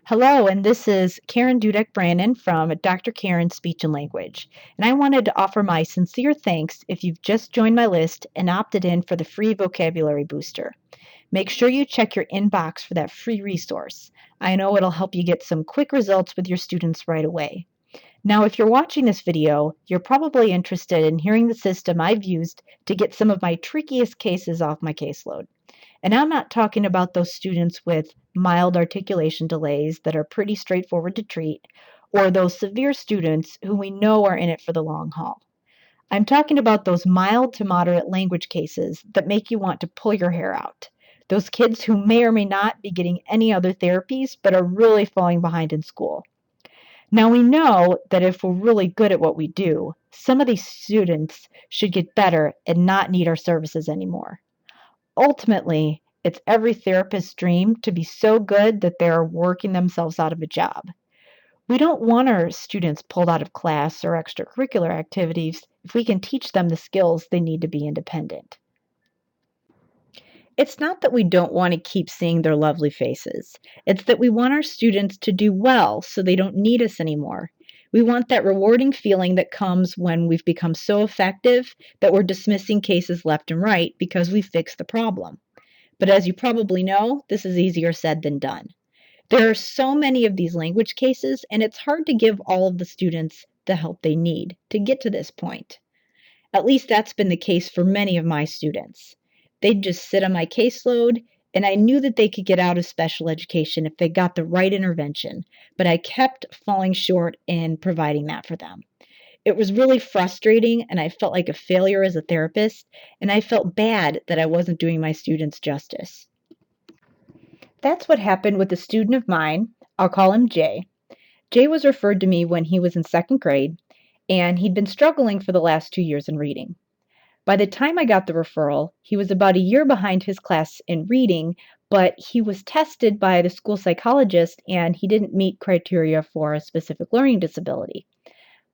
Hello, and this is Karen Dudek-Brannan from Dr. Karen's Speech and Language. And I wanted to offer my sincere thanks if you've just joined my list and opted in for the free vocabulary booster. Make sure you check your inbox for that free resource. I know it'll help you get some quick results with your students right away. Now, if you're watching this video, you're probably interested in hearing the system I've used to get some of my trickiest cases off my caseload. And I'm not talking about those students with mild articulation delays that are pretty straightforward to treat, or those severe students who we know are in it for the long haul. I'm talking about those mild to moderate language cases that make you want to pull your hair out. Those kids who may or may not be getting any other therapies but are really falling behind in school. Now, we know that if we're really good at what we do, some of these students should get better and not need our services anymore. Ultimately, it's every therapist's dream to be so good that they're working themselves out of a job. We don't want our students pulled out of class or extracurricular activities if we can teach them the skills they need to be independent. It's not that we don't want to keep seeing their lovely faces. It's that we want our students to do well so they don't need us anymore. We want that rewarding feeling that comes when we've become so effective that we're dismissing cases left and right because we fixed the problem. But as you probably know, this is easier said than done. There are so many of these language cases, and it's hard to give all of the students the help they need to get to this point. At least that's been the case for many of my students. They'd just sit on my caseload, and I knew that they could get out of special education if they got the right intervention, but I kept falling short in providing that for them. It was really frustrating, and I felt like a failure as a therapist, and I felt bad that I wasn't doing my students justice. That's what happened with a student of mine. I'll call him Jay. Jay was referred to me when he was in second grade, and he'd been struggling for the last 2 years in reading. By the time I got the referral, he was about a year behind his class in reading, but he was tested by the school psychologist and he didn't meet criteria for a specific learning disability.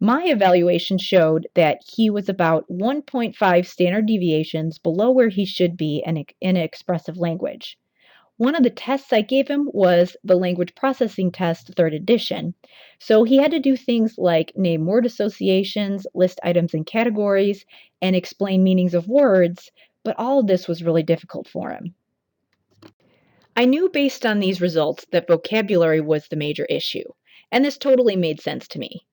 My evaluation showed that he was about 1.5 standard deviations below where he should be in expressive language. One of the tests I gave him was the language processing test, third edition. So he had to do things like name word associations, list items and categories, and explain meanings of words, but all of this was really difficult for him. I knew based on these results that vocabulary was the major issue, and this totally made sense to me.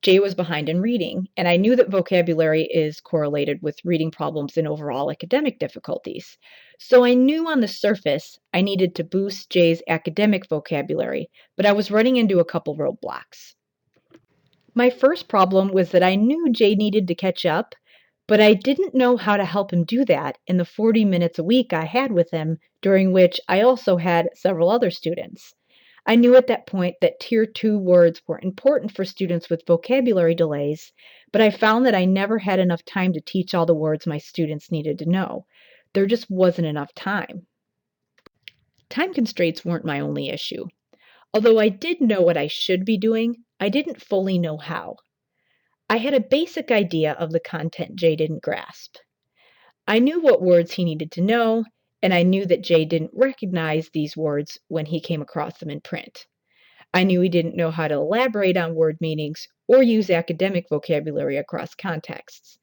Jay was behind in reading, and I knew that vocabulary is correlated with reading problems and overall academic difficulties. So I knew on the surface I needed to boost Jay's academic vocabulary, but I was running into a couple roadblocks. My first problem was that I knew Jay needed to catch up, but I didn't know how to help him do that in the 40 minutes a week I had with him, during which I also had several other students. I knew at that point that Tier 2 words were important for students with vocabulary delays, but I found that I never had enough time to teach all the words my students needed to know. There just wasn't enough time. Time constraints weren't my only issue. Although I did know what I should be doing, I didn't fully know how. I had a basic idea of the content Jay didn't grasp. I knew what words he needed to know, and I knew that Jay didn't recognize these words when he came across them in print. I knew he didn't know how to elaborate on word meanings or use academic vocabulary across contexts.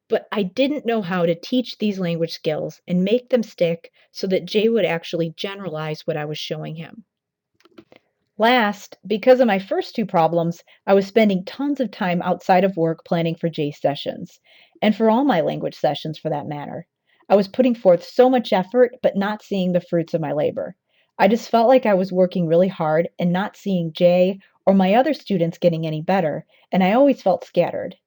But I didn't know how to teach these language skills and make them stick so that Jay would actually generalize what I was showing him. Last, because of my first two problems, I was spending tons of time outside of work planning for Jay's sessions, and for all my language sessions for that matter. I was putting forth so much effort, but not seeing the fruits of my labor. I just felt like I was working really hard and not seeing Jay or my other students getting any better, and I always felt scattered.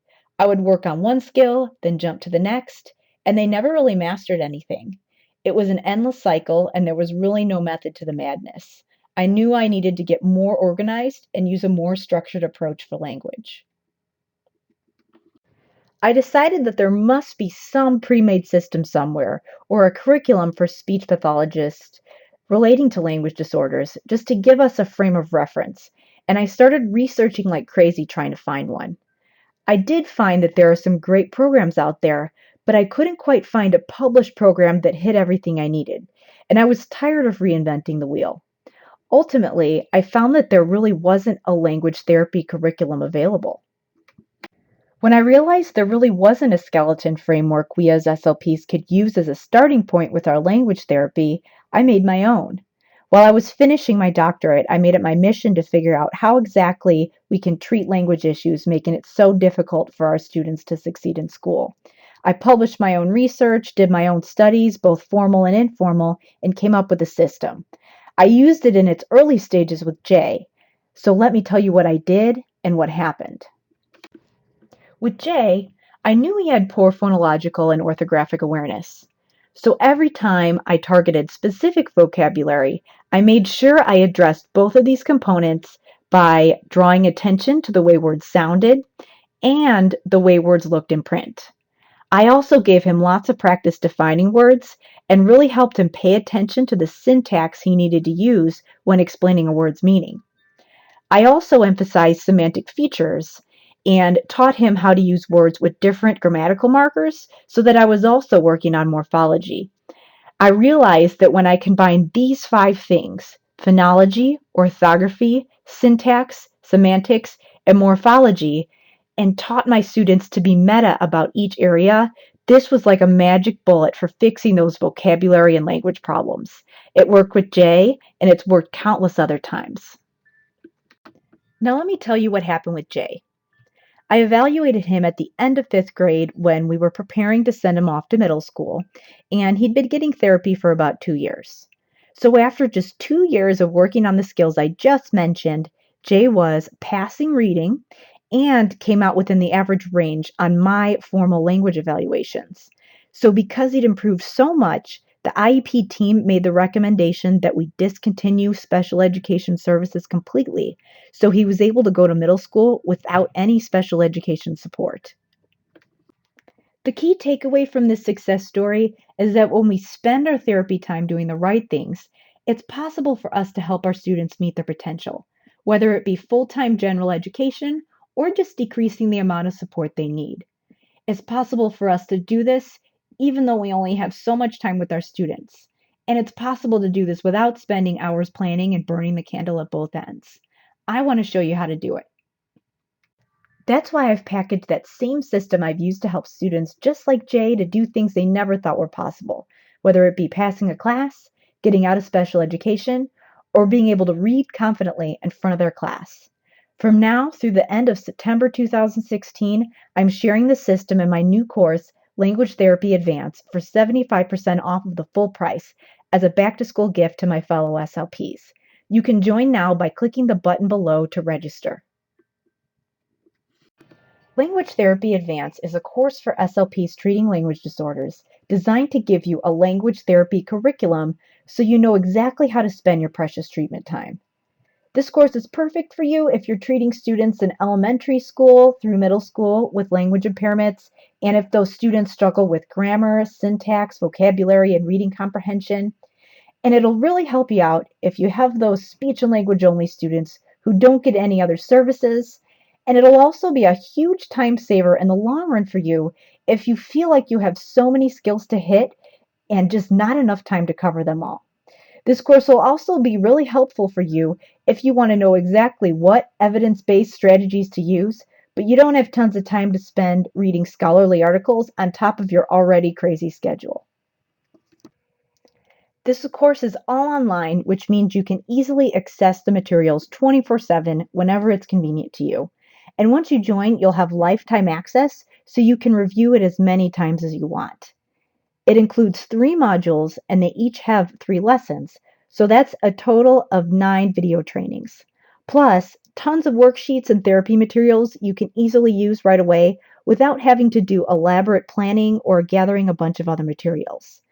I would work on one skill, then jump to the next, and they never really mastered anything. It was an endless cycle, and there was really no method to the madness. I knew I needed to get more organized and use a more structured approach for language. I decided that there must be some pre-made system somewhere or a curriculum for speech pathologists relating to language disorders just to give us a frame of reference, and I started researching like crazy trying to find one. I did find that there are some great programs out there, but I couldn't quite find a published program that hit everything I needed, and I was tired of reinventing the wheel. Ultimately, I found that there really wasn't a language therapy curriculum available. When I realized there really wasn't a skeleton framework we as SLPs could use as a starting point with our language therapy, I made my own. While I was finishing my doctorate, I made it my mission to figure out how exactly we can treat language issues, making it so difficult for our students to succeed in school. I published my own research, did my own studies, both formal and informal, and came up with a system. I used it in its early stages with Jay. So let me tell you what I did and what happened. With Jay, I knew he had poor phonological and orthographic awareness. So every time I targeted specific vocabulary, I made sure I addressed both of these components by drawing attention to the way words sounded and the way words looked in print. I also gave him lots of practice defining words and really helped him pay attention to the syntax he needed to use when explaining a word's meaning. I also emphasized semantic features and taught him how to use words with different grammatical markers so that I was also working on morphology. I realized that when I combined these five things phonology, orthography, syntax, semantics, and morphology and taught my students to be meta about each area, this was like a magic bullet for fixing those vocabulary and language problems. It worked with Jay, and it's worked countless other times. Now, let me tell you what happened with Jay. I evaluated him at the end of fifth grade when we were preparing to send him off to middle school, and he'd been getting therapy for about 2 years. So, after just 2 years of working on the skills I just mentioned, Jay was passing reading and came out within the average range on my formal language evaluations. So, because he'd improved so much, the IEP team made the recommendation that we discontinue special education services completely so he was able to go to middle school without any special education support. The key takeaway from this success story is that when we spend our therapy time doing the right things, it's possible for us to help our students meet their potential, whether it be full time general education or just decreasing the amount of support they need. It's possible for us to do this even though we only have so much time with our students. And it's possible to do this without spending hours planning and burning the candle at both ends. I want to show you how to do it. That's why I've packaged that same system I've used to help students just like Jay to do things they never thought were possible, whether it be passing a class, getting out of special education, or being able to read confidently in front of their class. From now through the end of September 2016, I'm sharing the system in my new course, Language Therapy Advanced, for 75% off of the full price as a back to school gift to my fellow SLPs. You can join now by clicking the button below to register. Language Therapy Advance is a course for SLPs treating language disorders designed to give you a language therapy curriculum so you know exactly how to spend your precious treatment time. This course is perfect for you if you're treating students in elementary school through middle school with language impairments, and if those students struggle with grammar, syntax, vocabulary, and reading comprehension. And it'll really help you out if you have those speech and language only students who don't get any other services. And it'll also be a huge time saver in the long run for you if you feel like you have so many skills to hit and just not enough time to cover them all. This course will also be really helpful for you if you want to know exactly what evidence based strategies to use, but you don't have tons of time to spend reading scholarly articles on top of your already crazy schedule. This course is all online, which means you can easily access the materials 24/7 whenever it's convenient to you. And once you join, you'll have lifetime access so you can review it as many times as you want. It includes 3 modules and they each have 3 lessons, so that's a total of 9 video trainings. Plus, tons of worksheets and therapy materials you can easily use right away without having to do elaborate planning or gathering a bunch of other materials.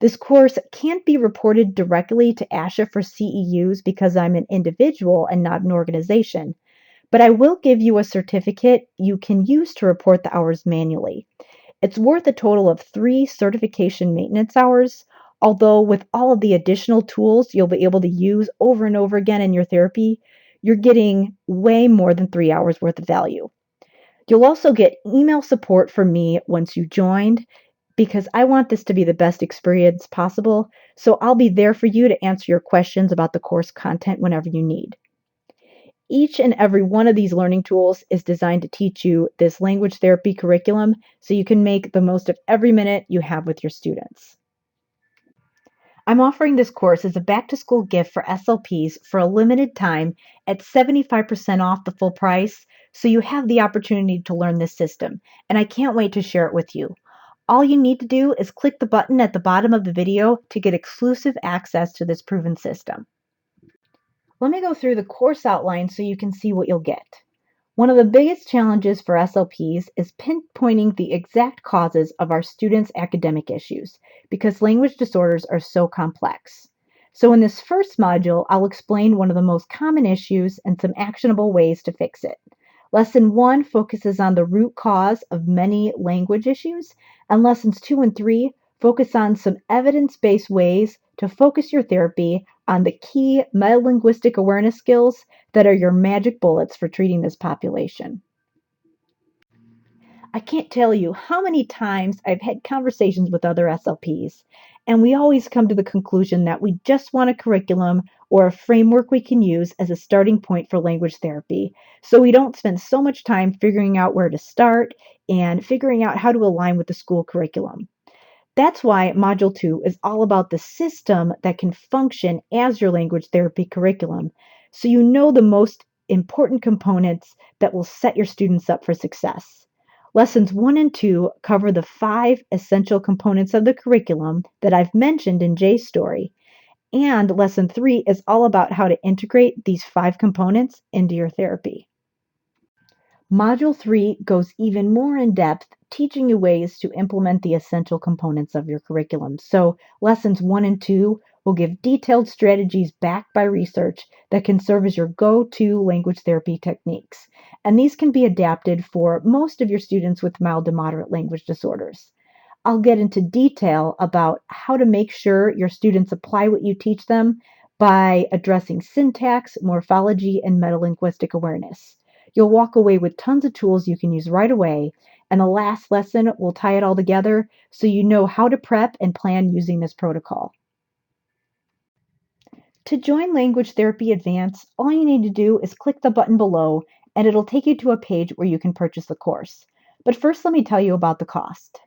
This course can't be reported directly to ASHA for CEUs because I'm an individual and not an organization, but I will give you a certificate you can use to report the hours manually. It's worth a total of 3 certification maintenance hours, although with all of the additional tools you'll be able to use over and over again in your therapy, you're getting way more than 3 hours worth of value. You'll also get email support from me once you joined because I want this to be the best experience possible. So I'll be there for you to answer your questions about the course content whenever you need. Each and every one of these learning tools is designed to teach you this language therapy curriculum so you can make the most of every minute you have with your students. I'm offering this course as a back to school gift for SLPs for a limited time at 75% off the full price, so you have the opportunity to learn this system, and I can't wait to share it with you. All you need to do is click the button at the bottom of the video to get exclusive access to this proven system. Let me go through the course outline so you can see what you'll get. One of the biggest challenges for SLPs is pinpointing the exact causes of our students' academic issues because language disorders are so complex. So, in this first module, I'll explain one of the most common issues and some actionable ways to fix it. Lesson 1 focuses on the root cause of many language issues, and lessons 2 and 3 focus on some evidence based ways to focus your therapy on the key metalinguistic awareness skills that are your magic bullets for treating this population. I can't tell you how many times I've had conversations with other SLPs, and we always come to the conclusion that we just want a curriculum or a framework we can use as a starting point for language therapy, so we don't spend so much time figuring out where to start and figuring out how to align with the school curriculum. That's why Module 2 is all about the system that can function as your language therapy curriculum, so you know the most important components that will set your students up for success. Lessons 1 and 2 cover the 5 essential components of the curriculum that I've mentioned in Jay's story, and Lesson 3 is all about how to integrate these 5 components into your therapy. Module 3 goes even more in depth, teaching you ways to implement the essential components of your curriculum. So, lessons 1 and 2 will give detailed strategies backed by research that can serve as your go to language therapy techniques. And these can be adapted for most of your students with mild to moderate language disorders. I'll get into detail about how to make sure your students apply what you teach them by addressing syntax, morphology, and metalinguistic awareness. You'll walk away with tons of tools you can use right away, and the last lesson will tie it all together so you know how to prep and plan using this protocol. To join Language Therapy Advance, all you need to do is click the button below and it'll take you to a page where you can purchase the course. But first, let me tell you about the cost.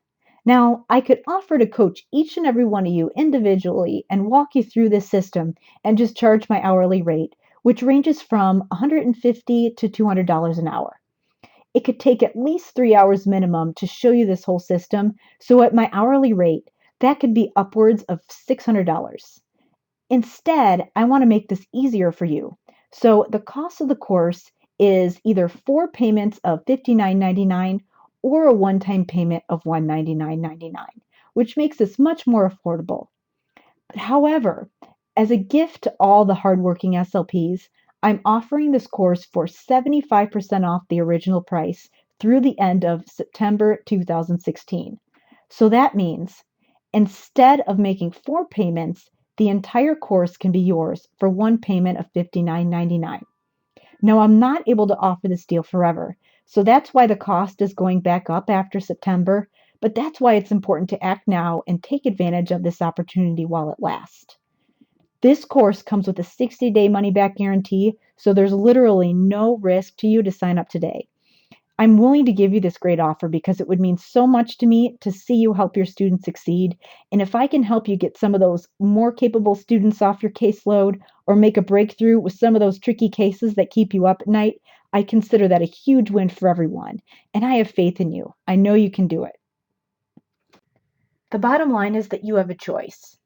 Now, I could offer to coach each and every one of you individually and walk you through this system and just charge my hourly rate, which ranges from $150 to $200 an hour. It could take at least 3 hours minimum to show you this whole system, so at my hourly rate, that could be upwards of $600. Instead, I want to make this easier for you. So the cost of the course is either 4 payments of $59.99 or a one-time payment of $199.99, which makes this much more affordable. But however, as a gift to all the hardworking SLPs, I'm offering this course for 75% off the original price through the end of September 2016. So that means instead of making 4 payments, the entire course can be yours for one payment of $59.99. Now, I'm not able to offer this deal forever, so that's why the cost is going back up after September, but that's why it's important to act now and take advantage of this opportunity while it lasts. This course comes with a 60-day money-back guarantee, so there's literally no risk to you to sign up today. I'm willing to give you this great offer because it would mean so much to me to see you help your students succeed. And if I can help you get some of those more capable students off your caseload or make a breakthrough with some of those tricky cases that keep you up at night, I consider that a huge win for everyone. And I have faith in you. I know you can do it. The bottom line is that you have a choice.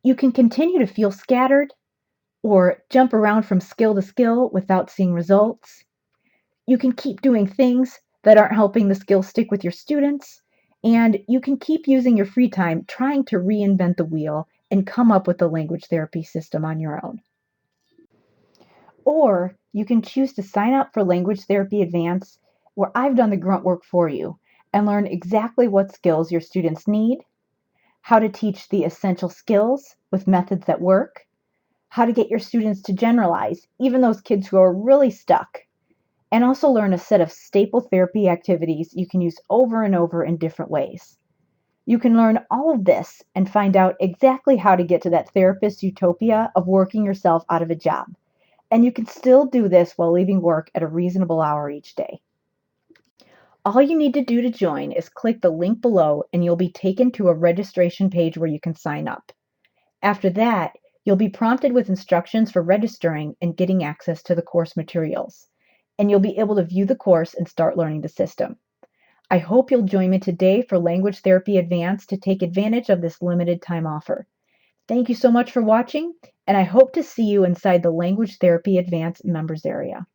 You can continue to feel scattered or jump around from skill to skill without seeing results. You can keep doing things that aren't helping the skill stick with your students, and you can keep using your free time trying to reinvent the wheel and come up with a language therapy system on your own. Or you can choose to sign up for Language Therapy Advance, where I've done the grunt work for you and learn exactly what skills your students need, how to teach the essential skills with methods that work, how to get your students to generalize, even those kids who are really stuck, and also learn a set of staple therapy activities you can use over and over in different ways. You can learn all of this and find out exactly how to get to that therapist utopia of working yourself out of a job. And you can still do this while leaving work at a reasonable hour each day. All you need to do to join is click the link below and you'll be taken to a registration page where you can sign up. After that, you'll be prompted with instructions for registering and getting access to the course materials. And you'll be able to view the course and start learning the system. I hope you'll join me today for Language Therapy Advanced to take advantage of this limited time offer. Thank you so much for watching, and I hope to see you inside the Language Therapy Advanced members area.